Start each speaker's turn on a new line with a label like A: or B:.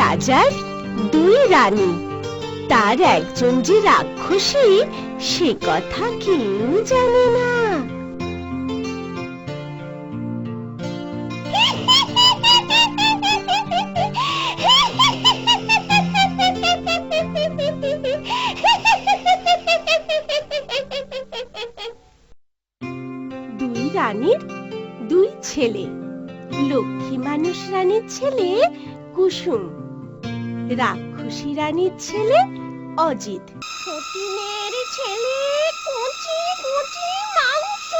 A: রাজার দুই রানী, তার একজন যে রাক্ষসী সে কথা কেউ জানে না। দুই রানীর দুই ছেলে, লক্ষ্মী মানুষ রানীর ছেলে কুসুম, রাক্ষসী রানীর ছেলে অজিত। ফটিনের ছেলে কচি কচি মাংস,